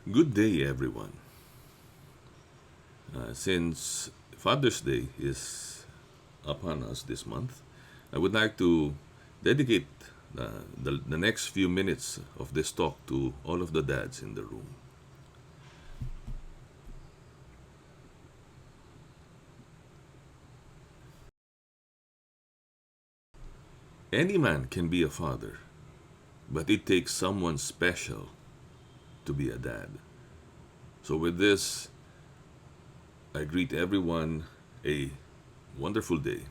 Good day, everyone. Since Father's Day is upon us this month, I would like to dedicate the next few minutes of this talk to all of the dads in the room. Any man can be a father, but it takes someone special to be a dad. So, with this, I greet everyone a wonderful day.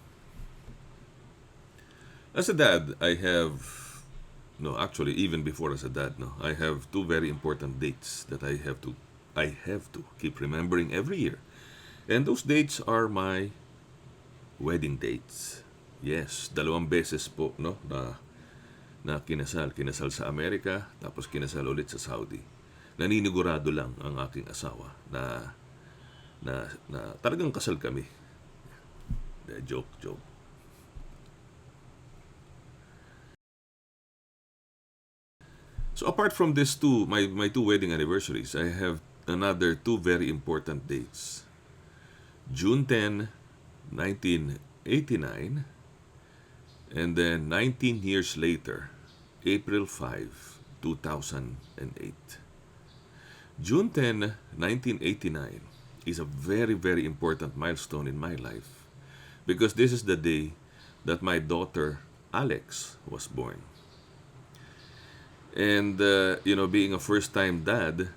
As a dad, I have no, actually, even before as a dad, no, I have two very important dates that I have to keep remembering every year, and those dates are my wedding dates. Yes, dalawang beses po, no, na kinasal sa Amerika, tapos kinasal ulit sa Saudi. Naninigurado lang ang aking asawa na talagang kasal kami. Joke, joke. So apart from these two, my two wedding anniversaries, I have another two very important dates. June 10, 1989, and then 19 years later, April 5, 2008. June 10, 1989 is a very, very important milestone in my life because this is the day that my daughter Alex was born. And, being a first time dad,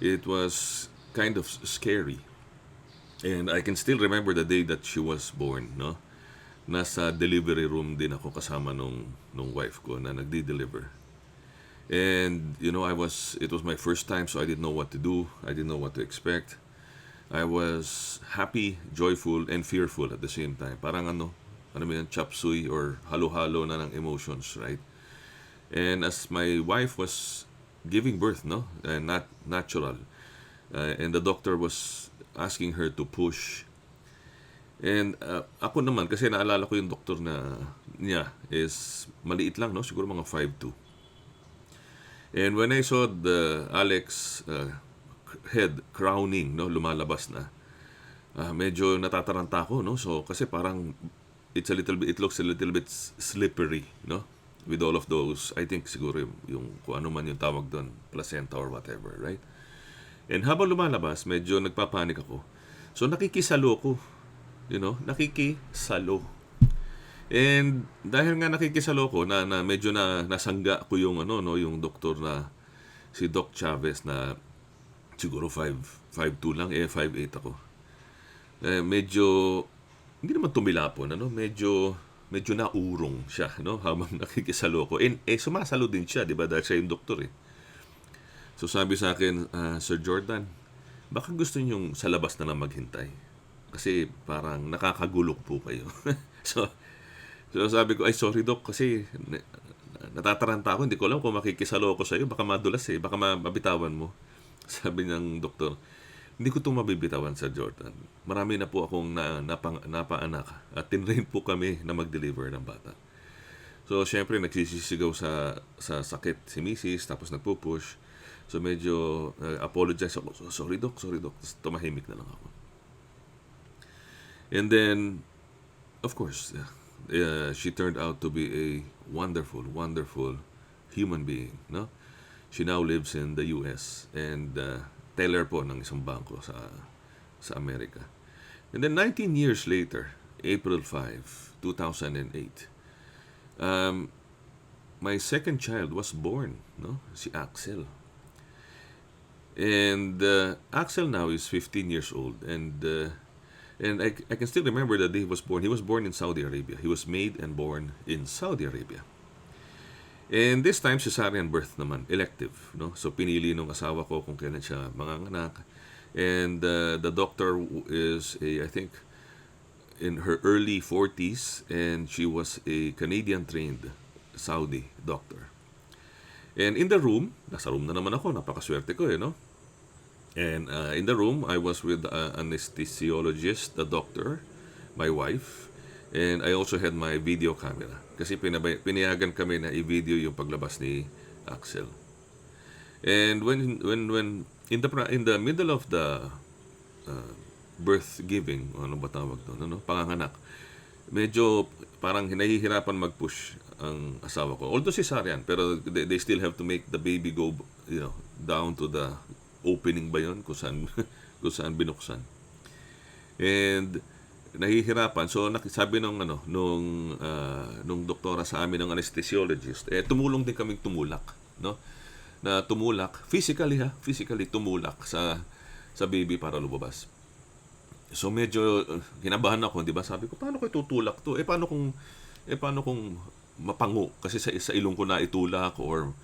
it was kind of scary. And I can still remember the day that she was born, no? Nasa delivery room din ako kasama nung wife ko na nagdi-deliver. And, it was my first time, so I didn't know what to do. I didn't know what to expect. I was happy, joyful, and fearful at the same time. Parang ano mo yan, chop suey or halo-halo na ng emotions, right? And as my wife was giving birth, no, not natural, and the doctor was asking her to push. And ako naman, kasi naalala ko yung doktor niya is maliit lang, no? Siguro mga 5'2". And when I saw the Alex head crowning, no, lumalabas na, medyo natataranta ako, no? So, kasi parang it looks a little bit slippery, no? With all of those, I think siguro yung kung ano man yung tawag doon, placenta or whatever, right? And habang lumalabas, medyo nagpapanik ako. So, nakikisalo ko, nakikisalo. And dahil nga nakikisalo ko na medyo nasangga ko yung yung doktor na si Doc Chavez na siguro 5'2" lang, 5'8" ako. Medyo hindi naman tumilapon, medyo naurong siya, no, habang nakikisalo ko. And sumasalo din siya, 'di ba? Dahil siya yung doktor eh. So sabi sa akin, Sir Jordan, baka gusto niyong sa labas na lang maghintay. Kasi parang nakakagulok po kayo. so, so sabi ko, ay sorry doc, kasi natataranta ako, hindi ko alam kung makikisalo ako sa iyo, baka madulas eh, baka mabitawan mo. Sabi ng doktor, hindi ko ito mabibitawan sa Jordan. Marami na po akong napaanak at tinrain po kami na mag-deliver ng bata. So, syempre, nagsisisigaw sa sakit si Mrs. Tapos nagpo-push. So, medyo apologize ako. Sorry, doc. Tapos tumahimik na lang ako. And then, of course, she turned out to be a wonderful, wonderful human being. No? She now lives in the US and teller po ng isang bangko sa Amerika. And then 19 years later, April 5, 2008, my second child was born, no? Si Axel. And Axel now is 15 years old, and I can still remember the day he was born. He was born in Saudi Arabia. He was made and born in Saudi Arabia. And this time, cesarean birth naman, elective. No? So, pinili nung asawa ko kung kailan siya manganganak. And the doctor is, I think, in her early 40s, and she was a Canadian-trained Saudi doctor. And in the room, nasa room na naman ako, napakaswerte ko no? And in the room, I was with anesthesiologist, the doctor, my wife, and I also had my video camera. Kasi pinayagan kami na i-video yung paglabas ni Axel. And when in the middle of the birth giving, ano ba tawag doon, ano, panganganak, medyo parang nahihirapan mag-push ang asawa ko. Although cesarean, pero they still have to make the baby go, down to the opening ba yun, kung saan, kung saan binuksan. And nahihirapan. So sabi nung nung doktora sa amin ng anesthesiologist, tumulong din kaming tumulak, no? Na tumulak physically tumulak sa baby para lumabas. So medyo kinabahan ako, 'di ba? Sabi ko, paano ko itutulak 'to? Paano kung mapango kasi sa ilong ko na itulak, or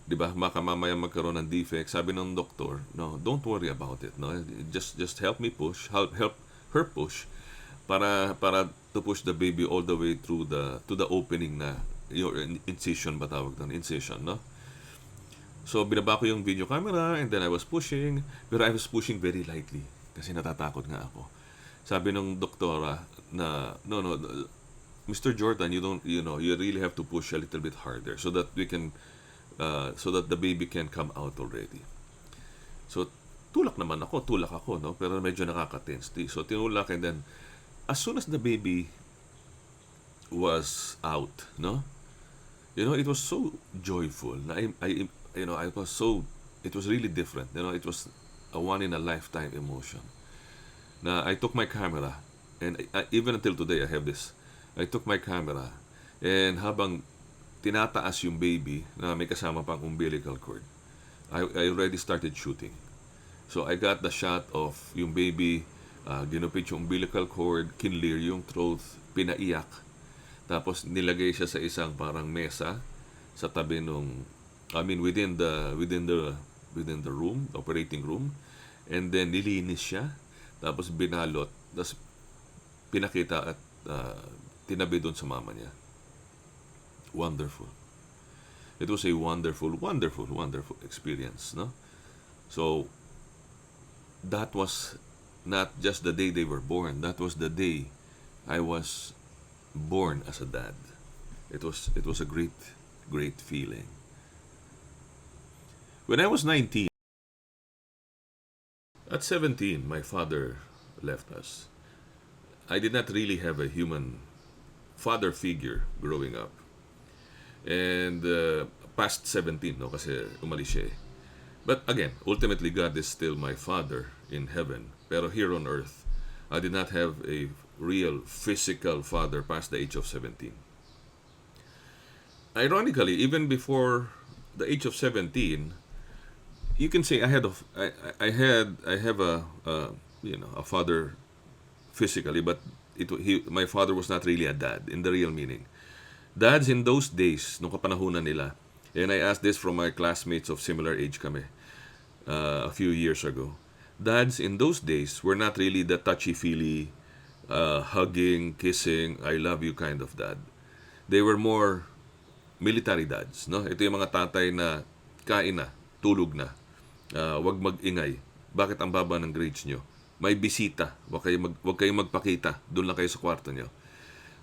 'di ba? Mamaya magkaroon ng defect. Sabi ng doktor, no, don't worry about it, no. Just help me push, help her push para to push the baby all the way through to the opening na your incision ba tawag doon, incision, no. So binaba ko yung video camera and then I was pushing, pero I was pushing very lightly kasi natatakot nga ako. Sabi ng doktora na, no, Mr. Jordan, you really have to push a little bit harder so that we can so that the baby can come out already. So tulak ako, no, pero medyo nakaka-tense. So tinulak, and then as soon as the baby was out, no, it was so joyful. I was so, it was really different. It was a one in a lifetime emotion. Na I took my camera, and even until today I have this. I took my camera, and habang tinataas yung baby na may kasama pang umbilical cord, I already started shooting. So I got the shot of yung baby, ginupit yung umbilical cord, kinlear yung throat, pinaiyak. Tapos nilagay siya sa isang parang mesa sa tabi nung, within the room, operating room, and then nilinis siya, tapos binalot, tapos pinakita at tinabi doon sa mama niya. Wonderful. It was a wonderful, wonderful, wonderful experience, no? So that was not just the day they were born. That was the day I was born as a dad. It was a great, great feeling. When I was 19, at 17, my father left us. I did not really have a human father figure growing up. And past 17, no, kasi umalis siya eh. But again, ultimately, God is still my father in heaven. Pero here on earth, I did not have a real physical father past the age of 17. Ironically, even before the age of 17, you can say I have a father physically, but my father was not really a dad in the real meaning. Dads in those days, nung kapanahunan nila, and I asked this from my classmates of similar age kami, a few years ago. Dads in those days were not really the touchy-feely, hugging, kissing, I love you kind of dad. They were more military dads, no? Ito yung mga tatay na kain na, tulog na, wag mag-ingay. Bakit ang baba ng grades nyo? May bisita, wag kayong magpakita, doon lang kayo sa kwarto nyo.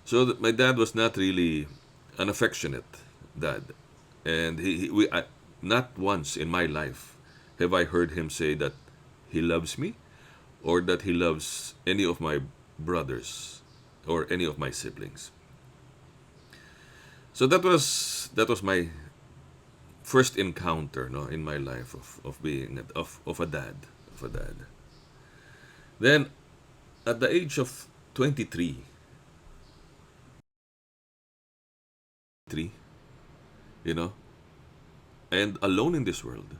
So my dad was not really an affectionate dad. And not once in my life have I heard him say that he loves me or that he loves any of my brothers or any of my siblings. So that was my first encounter, no, in my life of being of a dad. Then at the age of 23, and alone in this world,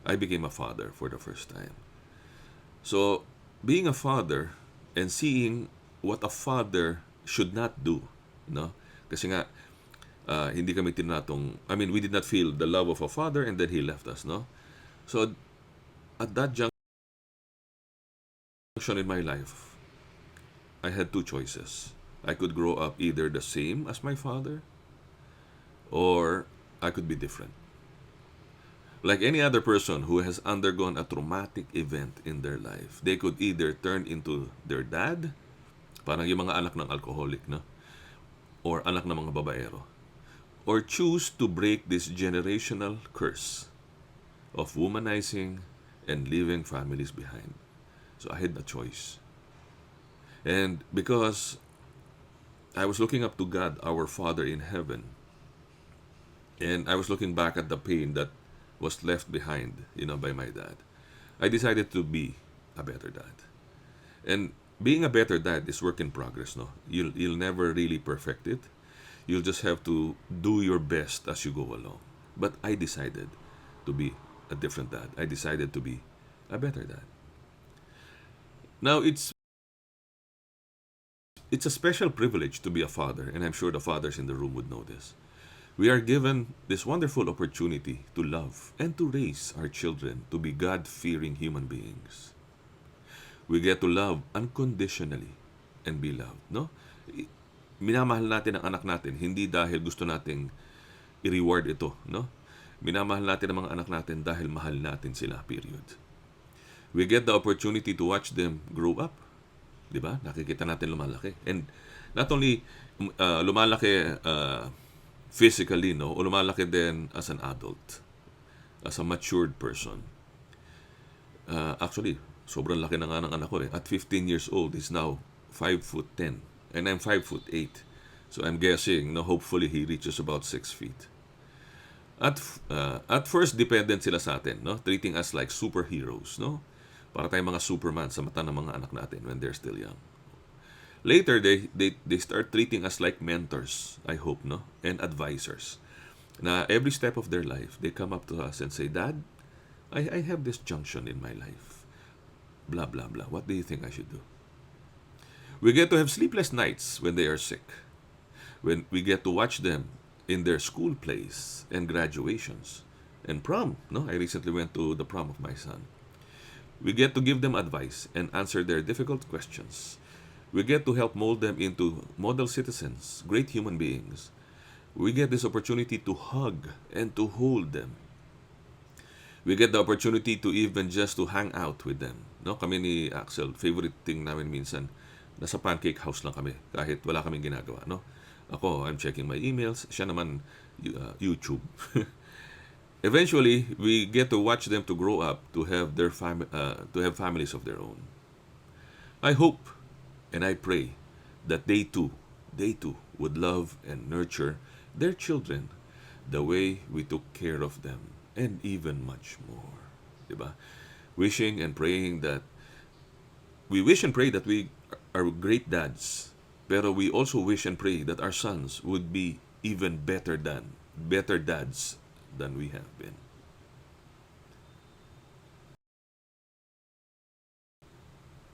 I became a father for the first time. So, being a father and seeing what a father should not do, no? Kasi nga, hindi kami we did not feel the love of a father, and then he left us, no? So, at that junction in my life, I had two choices. I could grow up either the same as my father, or I could be different. Like any other person who has undergone a traumatic event in their life, they could either turn into their dad, parang yung mga anak ng alcoholic, no? Or anak ng mga babaero. Or choose to break this generational curse of womanizing and leaving families behind. So I had a choice. And because I was looking up to God, our Father in heaven, and I was looking back at the pain that was left behind, by my dad, I decided to be a better dad. And being a better dad is work in progress, no? You'll never really perfect it. You'll just have to do your best as you go along. But I decided to be a different dad. I decided to be a better dad. Now it's a special privilege to be a father, and I'm sure the fathers in the room would know this. We are given this wonderful opportunity to love and to raise our children to be God-fearing human beings. We get to love unconditionally and be loved, no? Minamahal natin ang anak natin, hindi dahil gusto nating i-reward ito, no? Minamahal natin ang mga anak natin dahil mahal natin sila, period. We get the opportunity to watch them grow up. Di ba? Nakikita natin lumalaki. And not only lumalaki physically, no? O lumalaki din as an adult, as a matured person. Actually, sobrang laki na nga ng anak ko eh. At 15 years old, he's now 5'10". And I'm 5'8". So I'm guessing, no, hopefully he reaches about 6 feet. At first, dependent sila sa atin, no? Treating us like superheroes, no? Para tayong mga Superman sa mata ng mga anak natin when they're still young. Later, they start treating us like mentors, I hope, no? And advisors. Na every step of their life, they come up to us and say, Dad, I have this junction in my life. Blah, blah, blah. What do you think I should do? We get to have sleepless nights when they are sick. When we get to watch them in their school plays and graduations and prom. No, I recently went to the prom of my son. We get to give them advice and answer their difficult questions. We get to help mold them into model citizens, great human beings. We get this opportunity to hug and to hold them. We get the opportunity to even just to hang out with them. No, kami ni Axel, favorite thing namin minsan, nasa pancake house lang kami kahit wala kaming ginagawa, no? Ako, I'm checking my emails. Siya naman, YouTube. Eventually, we get to watch them to grow up, to have to have families of their own. I hope and I pray that they too would love and nurture their children the way we took care of them, and even much more. Diba? Wishing and praying that we wish and pray that we are great dads, pero we also wish and pray that our sons would be even better dads than we have been.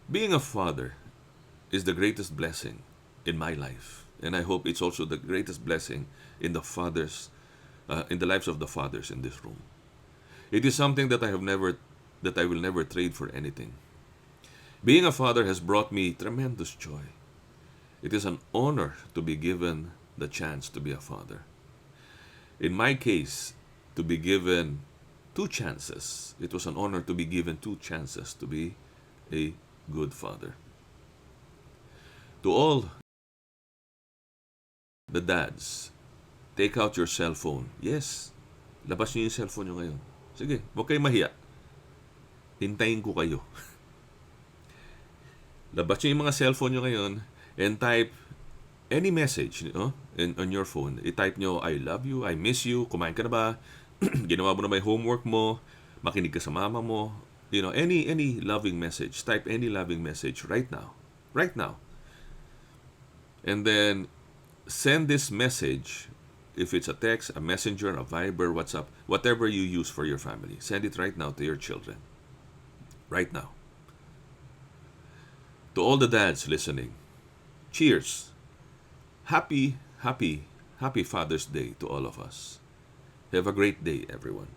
Being a father is the greatest blessing in my life, and I hope it's also the greatest blessing in in the lives of the fathers in this room. It is something that I will never trade for anything. Being a father has brought me tremendous joy. It is an honor to be given the chance to be a father. In my case, to be given 2 chances. It was an honor to be given 2 chances to be a good father. To all the dads, take out your cell phone. Yes, labas niyo yung cellphone niyo ngayon. Sige, huwag kayong mahiya. Hintayin ko kayo. Labas niyo yung mga cellphone niyo ngayon and type any message, on your phone. I-type niyo, I love you, I miss you, kumain ka na ba, ginawa mo na ba yung homework mo, makinig ka sa mama mo, any loving message. Type any loving message right now. Right now. And then send this message, if it's a text, a messenger, a Viber, WhatsApp, whatever you use for your family. Send it right now to your children. Right now. To all the dads listening, cheers. Happy Father's Day to all of us. Have a great day, everyone.